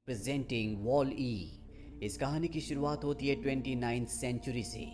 Presenting Wall E. इस कहानी की शुरुआत होती है 29th सेंचुरी से,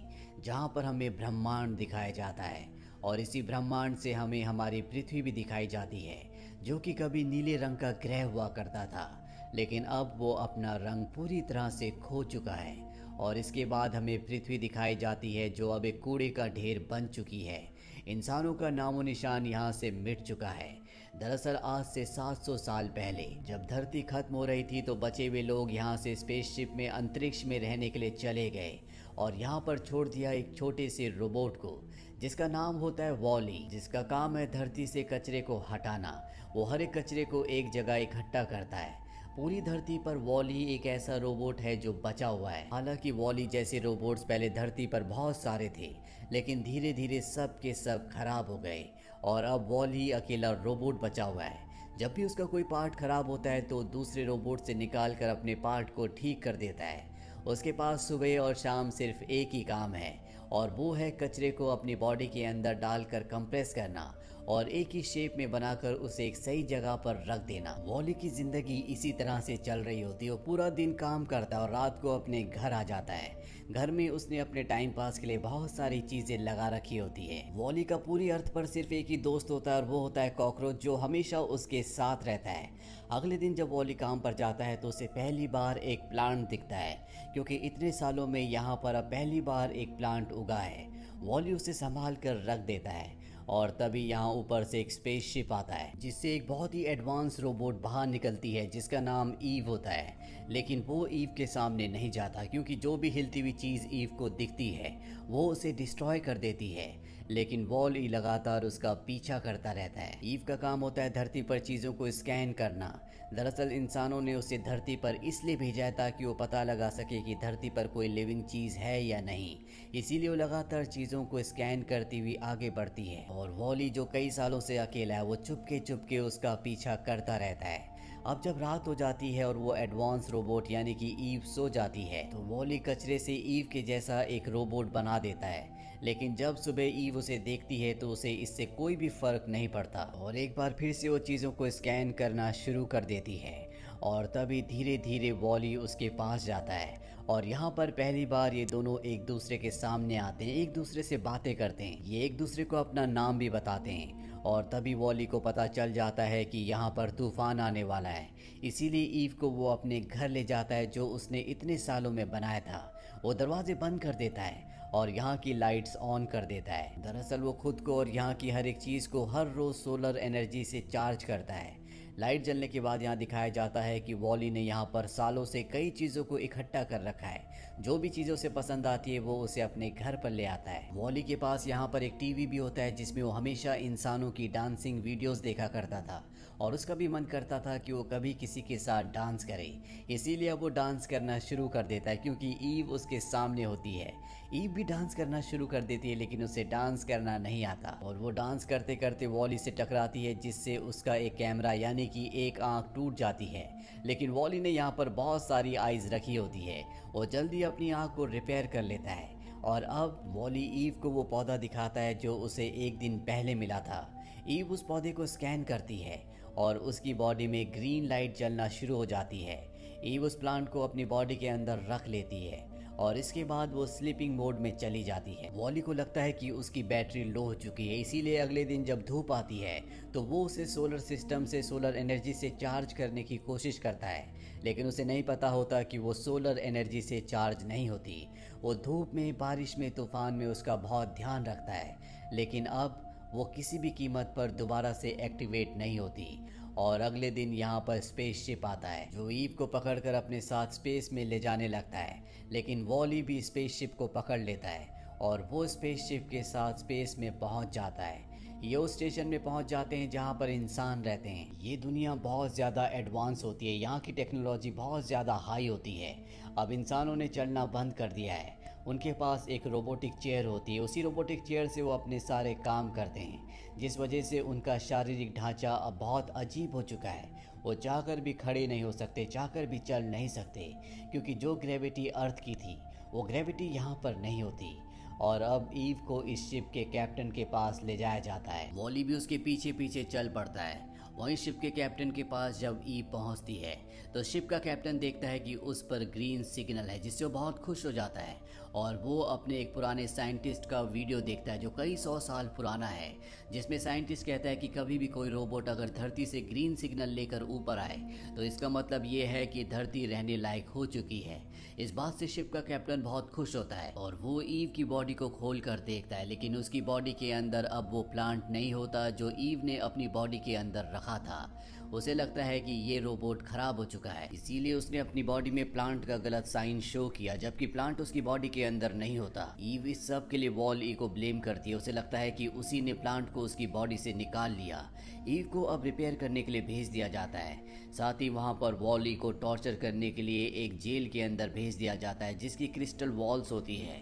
जहाँ पर हमें ब्रह्मांड दिखाया जाता है और इसी ब्रह्मांड से हमें हमारी पृथ्वी भी दिखाई जाती है, जो कि कभी नीले रंग का ग्रह हुआ करता था, लेकिन अब वो अपना रंग पूरी तरह से खो चुका है। और इसके बाद हमें पृथ्वी दिखाई जाती है, जो अब एक कूड़े का ढेर बन चुकी है। इंसानों का नामो निशान यहाँ से मिट चुका है। दरअसल आज से 700 साल पहले जब धरती खत्म हो रही थी, तो बचे हुए लोग यहाँ से स्पेसशिप में अंतरिक्ष में रहने के लिए चले गए और यहाँ पर छोड़ दिया एक छोटे से रोबोट को, जिसका नाम होता है वॉली, जिसका काम है धरती से कचरे को हटाना। वो हर एक कचरे को एक जगह इकट्ठा करता है। पूरी धरती पर वॉली एक ऐसा रोबोट है जो बचा हुआ है। हालांकि वॉली जैसे रोबोट्स पहले धरती पर बहुत सारे थे, लेकिन धीरे धीरे सब के सब खराब हो गए और अब वॉली अकेला रोबोट बचा हुआ है। जब भी उसका कोई पार्ट खराब होता है तो दूसरे रोबोट से निकाल कर अपने पार्ट को ठीक कर देता है। उसके पास सुबह और शाम सिर्फ एक ही काम है, और वो है कचरे को अपनी बॉडी के अंदर डालकर कंप्रेस करना और एक ही शेप में बनाकर उसे एक सही जगह पर रख देना। वॉली की जिंदगी इसी तरह से चल रही होती है। वो पूरा दिन काम करता है और रात को अपने घर आ जाता है। घर में उसने अपने टाइम पास के लिए बहुत सारी चीजें लगा रखी होती है। वॉली का पूरी अर्थ पर सिर्फ एक ही दोस्त होता है और वो होता है कॉकरोच, जो हमेशा उसके साथ रहता है। अगले दिन जब वॉली काम पर जाता है तो उसे पहली बार एक प्लांट दिखता है, क्योंकि इतने सालों में यहाँ पर अब पहली बार एक प्लांट उगा है। वॉली उसे संभाल कर रख देता है और तभी यहाँ ऊपर से एक स्पेसशिप आता है, जिससे एक बहुत ही एडवांस रोबोट बाहर निकलती है, जिसका नाम ईव होता है। लेकिन वो ईव के सामने नहीं जाता, क्योंकि जो भी हिलती हुई चीज़ ईव को दिखती है वो उसे डिस्ट्रॉय कर देती है। लेकिन वॉली लगातार उसका पीछा करता रहता है। ईव का काम होता है धरती पर चीज़ों को स्कैन करना। दरअसल इंसानों ने उसे धरती पर इसलिए भेजा है ताकि वो पता लगा सके कि धरती पर कोई लिविंग चीज़ है या नहीं। इसीलिए वो लगातार चीज़ों को स्कैन करती हुई आगे बढ़ती है और वॉली, जो कई सालों से अकेला है, वो चुपके चुपके उसका पीछा करता रहता है। अब जब रात हो जाती है और वो एडवांस रोबोट यानी कि ईव सो जाती है, तो वॉली कचरे से ईव के जैसा एक रोबोट बना देता है। लेकिन जब सुबह ईव उसे देखती है तो उसे इससे कोई भी फर्क नहीं पड़ता और एक बार फिर से वो चीज़ों को स्कैन करना शुरू कर देती है। और तभी धीरे धीरे वॉली उसके पास जाता है और यहाँ पर पहली बार ये दोनों एक दूसरे के सामने आते हैं, एक दूसरे से बातें करते हैं, ये एक दूसरे को अपना नाम भी बताते हैं। और तभी वॉली को पता चल जाता है कि यहाँ पर तूफान आने वाला है। इसीलिए ईव को वो अपने घर ले जाता है, जो उसने इतने सालों में बनाया था। वो दरवाजे बंद कर देता है और यहाँ की लाइट्स ऑन कर देता है। दरअसल वो खुद को और यहाँ की हर एक चीज़ को हर रोज़ सोलर एनर्जी से चार्ज करता है। लाइट जलने के बाद यहाँ दिखाया जाता है कि वॉली ने यहाँ पर सालों से कई चीज़ों को इकट्ठा कर रखा है। जो भी चीज़ों से पसंद आती है वो उसे अपने घर पर ले आता है। वॉली के पास यहाँ पर एक टीवी भी होता है, जिसमें वो हमेशा इंसानों की डांसिंग वीडियोस देखा करता था और उसका भी मन करता था कि वो कभी किसी के साथ डांस करे। इसीलिए अब वो डांस करना शुरू कर देता है, क्योंकि ईव उसके सामने होती है। ईव भी डांस करना शुरू कर देती है, लेकिन उसे डांस करना नहीं आता और वो डांस करते करते वॉली से टकराती है, जिससे उसका एक कैमरा यानी कि एक आंख टूट जाती है। लेकिन वॉली ने यहाँ पर बहुत सारी आइज रखी होती है। वो जल्दी अपनी आंख को रिपेयर कर लेता है और अब वॉली ईव को वो पौधा दिखाता है जो उसे एक दिन पहले मिला था। ईव उस पौधे को स्कैन करती है और उसकी बॉडी में ग्रीन लाइट जलना शुरू हो जाती है। ईव उस प्लांट को अपनी बॉडी के अंदर रख लेती है और इसके बाद वो स्लीपिंग मोड में चली जाती है। वॉली को लगता है कि उसकी बैटरी लो हो चुकी है, इसीलिए अगले दिन जब धूप आती है तो वो उसे सोलर सिस्टम से सोलर एनर्जी से चार्ज करने की कोशिश करता है। लेकिन उसे नहीं पता होता कि वो सोलर एनर्जी से चार्ज नहीं होती। वो धूप में, बारिश में, तूफान में उसका बहुत ध्यान रखता है, लेकिन अब वो किसी भी कीमत पर दोबारा से एक्टिवेट नहीं होती। और अगले दिन यहाँ पर स्पेसशिप आता है, जो ईव को पकड़कर अपने साथ स्पेस में ले जाने लगता है। लेकिन वॉली भी स्पेसशिप को पकड़ लेता है और वो स्पेसशिप के साथ स्पेस में पहुंच जाता है। ये उस स्टेशन में पहुंच जाते हैं जहां पर इंसान रहते हैं। ये दुनिया बहुत ज़्यादा एडवांस होती है, यहाँ की टेक्नोलॉजी बहुत ज़्यादा हाई होती है। अब इंसानों ने चलना बंद कर दिया है। उनके पास एक रोबोटिक चेयर होती है, उसी रोबोटिक चेयर से वो अपने सारे काम करते हैं, जिस वजह से उनका शारीरिक ढांचा अब बहुत अजीब हो चुका है। वो चाहकर भी खड़े नहीं हो सकते, चाहकर भी चल नहीं सकते, क्योंकि जो ग्रेविटी अर्थ की थी वो ग्रेविटी यहाँ पर नहीं होती। और अब ईव को इस शिप के कैप्टन के पास ले जाया जाता है। वॉली भी उसके पीछे पीछे चल पड़ता है वहीं शिप के कैप्टन के पास जब ईव पहुंचती है तो शिप का कैप्टन देखता है कि उस पर ग्रीन सिग्नल है, जिससे वो बहुत खुश हो जाता है और वो अपने एक पुराने साइंटिस्ट का वीडियो देखता है जो कई 100 साल पुराना है, जिसमें साइंटिस्ट कहता है कि कभी भी कोई रोबोट अगर धरती से ग्रीन सिग्नल लेकर ऊपर आए तो इसका मतलब ये है कि धरती रहने लायक हो चुकी है। इस बात से शिप का कैप्टन बहुत खुश होता है और वो ईव की बॉडी को खोल कर देखता है, लेकिन उसकी बॉडी के अंदर अब वो प्लांट नहीं होता जो ईव ने अपनी बॉडी के अंदर रखा था। उसे लगता है कि ये रोबोट खराब हो चुका है, इसीलिए उसने अपनी बॉडी में प्लांट का गलत साइन शो किया, जबकि प्लांट उसकी बॉडी के अंदर नहीं होता। ईव इस सब के लिए वॉल-ई को ब्लेम करती है। उसे लगता है कि उसी ने प्लांट को उसकी बॉडी से निकाल लिया। ईव को अब रिपेयर करने के लिए भेज दिया जाता है। साथ ही वहां पर वॉल-ई को टॉर्चर करने के लिए एक जेल के अंदर भेज दिया जाता है जिसकी क्रिस्टल वॉल्स होती है।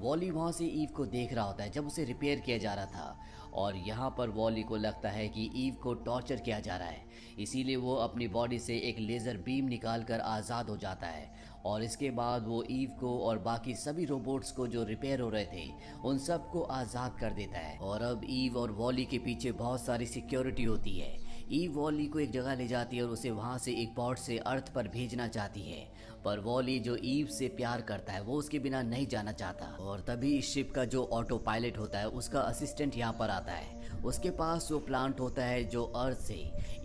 वॉली वहाँ से ईव को देख रहा होता है जब उसे रिपेयर किया जा रहा था और यहाँ पर वॉली को लगता है कि ईव को टॉर्चर किया जा रहा है, इसीलिए वो अपनी बॉडी से एक लेज़र बीम निकाल कर आज़ाद हो जाता है और इसके बाद वो ईव को और बाकी सभी रोबोट्स को जो रिपेयर हो रहे थे उन सब को आज़ाद कर देता है। और अब ईव और वॉली के पीछे बहुत सारी सिक्योरिटी होती है। ईव वॉली को एक जगह ले जाती है और उसे वहाँ से एक पॉड से अर्थ पर भेजना चाहती है, पर वॉली जो ईव से प्यार करता है वो उसके बिना नहीं जाना चाहता। और तभी इस शिप का जो ऑटो पायलट होता है उसका असिस्टेंट यहाँ पर आता है। उसके पास वो प्लांट होता है जो अर्थ से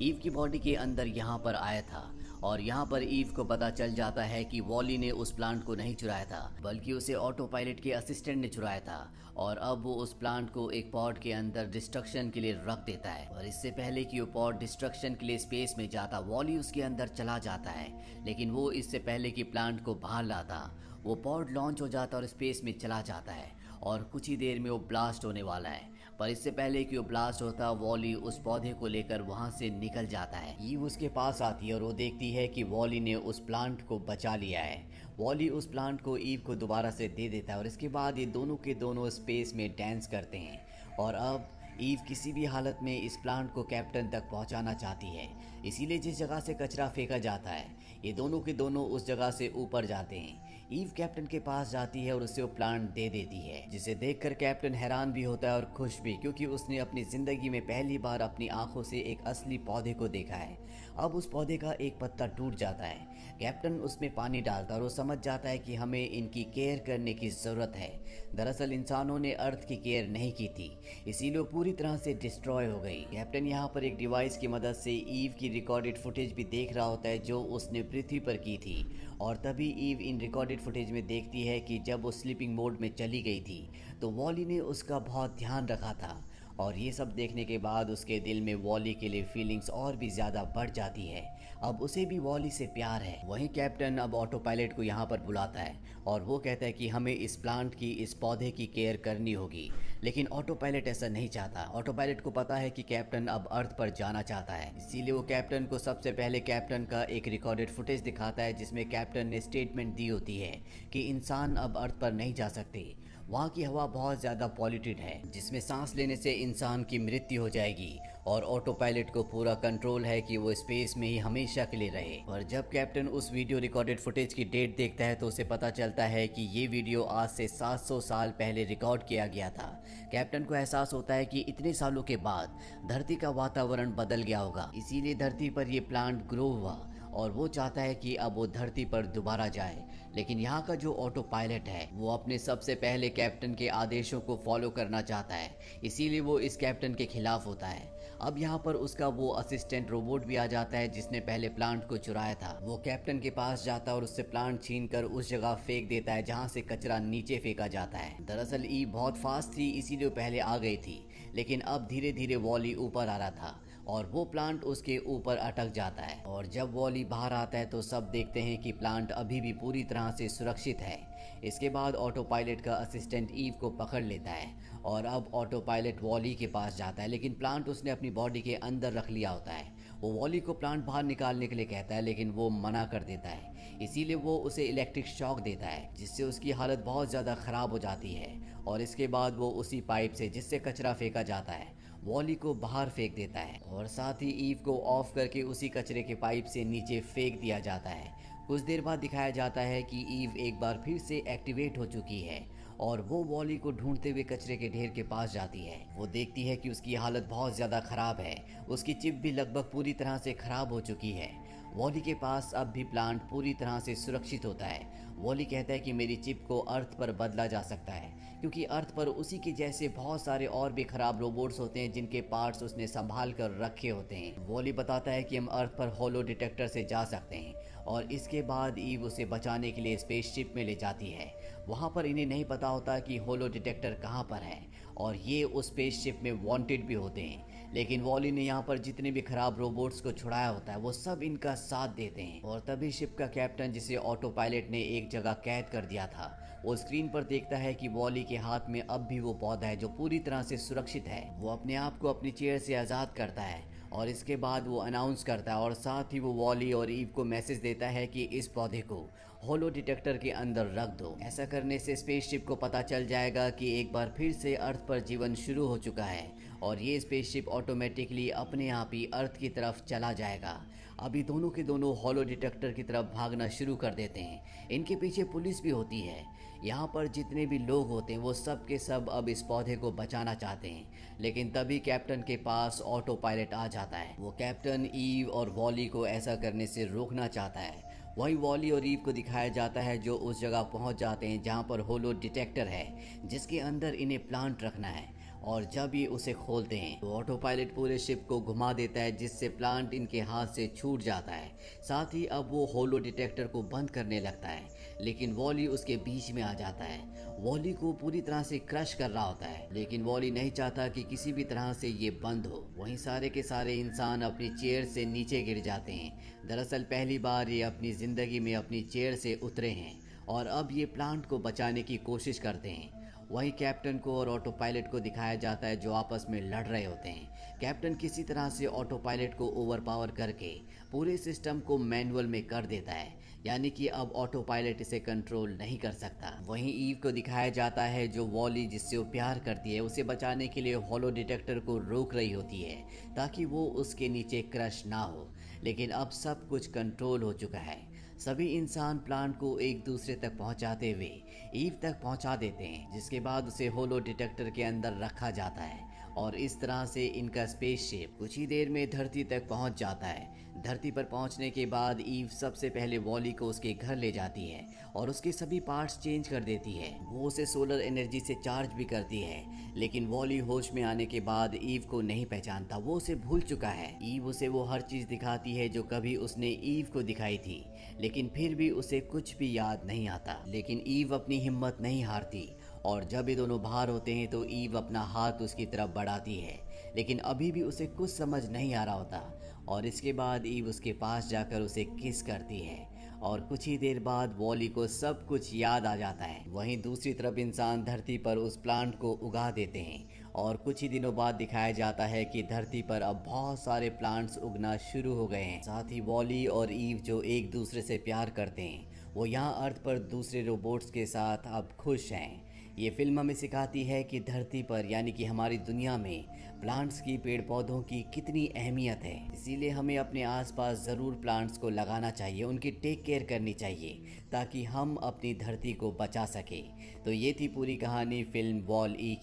ईव की बॉडी के अंदर यहाँ पर आया था और यहाँ पर ईव को पता चल जाता है कि वॉली ने उस प्लांट को नहीं चुराया था बल्कि उसे ऑटो पायलट के असिस्टेंट ने चुराया था और अब वो उस प्लांट को एक पॉड के अंदर डिस्ट्रक्शन के लिए रख देता है। और इससे पहले कि वो पॉड डिस्ट्रक्शन के लिए स्पेस में जाता, वॉली उसके अंदर चला जाता है, लेकिन वो इससे पहले कि प्लांट को बाहर लाता वो पॉड लॉन्च हो जाता और स्पेस में चला जाता है और कुछ ही देर में वो ब्लास्ट होने वाला है। पर इससे पहले कि वो ब्लास्ट होता वॉली उस पौधे को लेकर वहां से निकल जाता है। ईव उसके पास आती है और वो देखती है कि वॉली ने उस प्लांट को बचा लिया है। वॉली उस प्लांट को ईव को दोबारा से दे देता है और इसके बाद ये दोनों के दोनों स्पेस में डांस करते हैं और अब ईव किसी भी हालत में इस प्लांट को कैप्टन तक पहुंचाना चाहती है, इसीलिए जिस जगह से कचरा फेंका जाता है ये दोनों के दोनों उस जगह से ऊपर जाते हैं। ईव कैप्टन के पास जाती है और उसे वो प्लांट दे देती है, जिसे देखकर कैप्टन हैरान भी होता है और खुश भी, क्योंकि उसने अपनी जिंदगी में पहली बार अपनी आंखों से एक असली पौधे को देखा है। अब उस पौधे का एक पत्ता टूट जाता है। कैप्टन उसमें पानी डालता है और वो समझ जाता है कि हमें इनकी केयर करने की जरूरत है। दरअसल इंसानों ने अर्थ की केयर नहीं की थी, इसीलिए वो पूरी तरह से डिस्ट्रॉय हो गई। कैप्टन यहाँ पर एक डिवाइस की मदद से ईव की रिकॉर्डेड फुटेज भी देख रहा होता है जो उसने पृथ्वी पर की थी और तभी ईव इन रिकॉर्डेड फुटेज में देखती है कि जब वो स्लीपिंग मोड में चली गई थी तो वॉली ने उसका बहुत ध्यान रखा था। और ये सब देखने के बाद उसके दिल में वॉली के लिए फीलिंग्स और भी ज़्यादा बढ़ जाती है। अब उसे भी वॉली से प्यार है। वहीं कैप्टन अब ऑटो पायलट को यहाँ पर बुलाता है और वो कहता है कि हमें इस प्लांट की, इस पौधे की केयर करनी होगी, लेकिन ऑटो पायलट ऐसा नहीं चाहता। ऑटो पायलट को पता है कि कैप्टन अब अर्थ पर जाना चाहता है, इसीलिए वो कैप्टन को सबसे पहले कैप्टन का एक रिकॉर्डेड फुटेज दिखाता है जिसमें कैप्टन ने स्टेटमेंट दी होती है कि इंसान अब अर्थ पर नहीं जा सकते। वहाँ की हवा बहुत ज़्यादा पॉल्यूटेड है जिसमें सांस लेने से इंसान की मृत्यु हो जाएगी और ऑटो पायलट को पूरा कंट्रोल है कि वो स्पेस में ही हमेशा के लिए रहे। और जब कैप्टन उस वीडियो रिकॉर्डेड फुटेज की डेट देखता है तो उसे पता चलता है कि ये वीडियो आज से 700 साल पहले रिकॉर्ड किया गया था। कैप्टन को एहसास होता है कि इतने सालों के बाद धरती का वातावरण बदल गया होगा, इसीलिए धरती पर ये प्लांट ग्रो हुआ और वो चाहता है कि अब वो धरती पर दोबारा जाए। लेकिन यहाँ का जो ऑटो पायलट है वो अपने सबसे पहले कैप्टन के आदेशों को फॉलो करना चाहता है, इसीलिए वो इस कैप्टन के खिलाफ होता है। अब यहाँ पर उसका वो असिस्टेंट रोबोट भी आ जाता है जिसने पहले प्लांट को चुराया था। वो कैप्टन के पास जाता है और उससे प्लांट छीनकर उस जगह फेंक देता है जहाँ से कचरा नीचे फेंका जाता है। दरअसल ईव बहुत फास्ट थी इसीलिए पहले आ गई थी, लेकिन अब धीरे धीरे वॉली ऊपर आ रहा था और वो प्लांट उसके ऊपर अटक जाता है। और जब वॉली बाहर आता है तो सब देखते हैं कि प्लांट अभी भी पूरी तरह से सुरक्षित है। इसके बाद ऑटो पायलट का असिस्टेंट ईव को पकड़ लेता है और अब ऑटो पायलट वॉली के पास जाता है, लेकिन प्लांट उसने अपनी बॉडी के अंदर रख लिया होता है। वो वॉली को प्लांट बाहर निकालने के लिए कहता है लेकिन वो मना कर देता है, इसीलिए वो उसे इलेक्ट्रिक शॉक देता है जिससे उसकी हालत बहुत ज़्यादा ख़राब हो जाती है। और इसके बाद वो उसी पाइप से जिससे कचरा फेंका जाता है वॉली को बाहर फेंक देता है और साथ ही ईव को ऑफ करके उसी कचरे के पाइप से नीचे फेंक दिया जाता है। कुछ देर बाद दिखाया जाता है कि ईव एक बार फिर से एक्टिवेट हो चुकी है और वो वॉली को ढूंढते हुए कचरे के ढेर के पास जाती है। वो देखती है कि उसकी हालत बहुत ज़्यादा ख़राब है, उसकी चिप भी लगभग पूरी तरह से ख़राब हो चुकी है। वॉली के पास अब भी प्लांट पूरी तरह से सुरक्षित होता है। वॉली कहता है कि मेरी चिप को अर्थ पर बदला जा सकता है, क्योंकि अर्थ पर उसी के जैसे बहुत सारे और भी खराब रोबोट्स होते हैं जिनके पार्ट्स उसने संभाल कर रखे होते हैं। वॉली बताता है कि हम अर्थ पर होलो डिटेक्टर से जा सकते हैं, और इसके बाद ईव उसे बचाने के लिए स्पेसशिप में ले जाती है। वहाँ पर इन्हें नहीं पता होता कि होलो डिटेक्टर कहाँ पर है, और ये उस स्पेसशिप में वांटेड भी होते हैं। लेकिन वॉली ने यहाँ पर जितने भी खराब रोबोट्स को छुड़ाया होता है वो सब इनका साथ देते हैं। और तभी शिप का कैप्टन, जिसे ऑटो पायलट ने एक जगह कैद कर दिया था, वो स्क्रीन पर देखता है कि वॉली के हाथ में अब भी वो पौधा है जो पूरी तरह से सुरक्षित है। वो अपने आप को अपनी चेयर से आज़ाद करता है, और इसके बाद वो अनाउंस करता है और साथ ही वो वॉली और ईव को मैसेज देता है कि इस पौधे को होलो डिटेक्टर के अंदर रख दो। ऐसा करने से स्पेसशिप को पता चल जाएगा कि एक बार फिर से अर्थ पर जीवन शुरू हो चुका है, और ये स्पेसशिप ऑटोमेटिकली अपने आप ही अर्थ की तरफ चला जाएगा। अभी दोनों के दोनों होलो डिटेक्टर की तरफ भागना शुरू कर देते हैं। इनके पीछे पुलिस भी होती है। यहाँ पर जितने भी लोग होते हैं वो सब के सब अब इस पौधे को बचाना चाहते हैं, लेकिन तभी कैप्टन के पास ऑटो पायलट आ जाता है। वो कैप्टन, ईव और वॉली को ऐसा करने से रोकना चाहता है। वही वॉली और ईव को दिखाया जाता है जो उस जगह पहुंच जाते हैं जहां पर होलो डिटेक्टर है, जिसके अंदर इन्हें प्लांट रखना है। और जब ये उसे खोलते हैं तो ऑटो पायलट पूरे शिप को घुमा देता है, जिससे प्लांट इनके हाथ से छूट जाता है। साथ ही अब वो होलो डिटेक्टर को बंद करने लगता है, लेकिन वॉली उसके बीच में आ जाता है। वॉली को पूरी तरह से क्रश कर रहा होता है, लेकिन वॉली नहीं चाहता कि किसी भी तरह से ये बंद हो। वहीं सारे के सारे इंसान अपनी चेयर से नीचे गिर जाते हैं। दरअसल पहली बार ये अपनी ज़िंदगी में अपनी चेयर से उतरे हैं, और अब ये प्लांट को बचाने की कोशिश करते हैं। वहीं कैप्टन को और ऑटो पायलट को दिखाया जाता है जो आपस में लड़ रहे होते हैं। कैप्टन किसी तरह से ऑटो पायलट को ओवरपावर करके पूरे सिस्टम को मैनुअल में कर देता है, यानी कि अब ऑटो पायलट इसे कंट्रोल नहीं कर सकता। वहीं ईव को दिखाया जाता है जो वॉली, जिससे वो प्यार करती है, उसे बचाने के लिए होलो डिटेक्टर को रोक रही होती है ताकि वो उसके नीचे क्रश ना हो। लेकिन अब सब कुछ कंट्रोल हो चुका है। सभी इंसान प्लांट को एक दूसरे तक पहुंचाते हुए ईव तक पहुंचा देते हैं, जिसके बाद उसे होलो डिटेक्टर के अंदर रखा जाता है, और इस तरह से इनका स्पेसशिप कुछ ही देर में धरती तक पहुंच जाता है। धरती पर पहुंचने के बाद ईव सबसे पहले वॉली को उसके घर ले जाती है और उसके सभी पार्ट्स चेंज कर देती है। वो उसे सोलर एनर्जी से चार्ज भी करती है, लेकिन वॉली होश में आने के बाद ईव को नहीं पहचानता, वो उसे भूल चुका है। ईव उसे वो हर चीज़ दिखाती है जो कभी उसने ईव को दिखाई थी, लेकिन फिर भी उसे कुछ भी याद नहीं आता। लेकिन ईव अपनी हिम्मत नहीं हारती, और जब ये दोनों बाहर होते हैं तो ईव अपना हाथ उसकी तरफ बढ़ाती है, लेकिन अभी भी उसे कुछ समझ नहीं आ रहा होता। और इसके बाद ईव उसके पास जाकर उसे किस करती है, और कुछ ही देर बाद वॉली को सब कुछ याद आ जाता है। वहीं दूसरी तरफ इंसान धरती पर उस प्लांट को उगा देते हैं, और कुछ ही दिनों बाद दिखाया जाता है कि धरती पर अब बहुत सारे प्लांट्स उगना शुरू हो गए हैं। साथ ही वॉली और ईव, जो एक दूसरे से प्यार करते हैं, वो यहाँ अर्थ पर दूसरे रोबोट्स के साथ अब खुश हैं। ये फिल्म हमें सिखाती है कि धरती पर, यानी कि हमारी दुनिया में, प्लांट्स की, पेड़ पौधों की कितनी अहमियत है। इसीलिए हमें अपने आसपास ज़रूर प्लांट्स को लगाना चाहिए, उनकी टेक केयर करनी चाहिए, ताकि हम अपनी धरती को बचा सकें। तो ये थी पूरी कहानी फिल्म वॉल-ई की।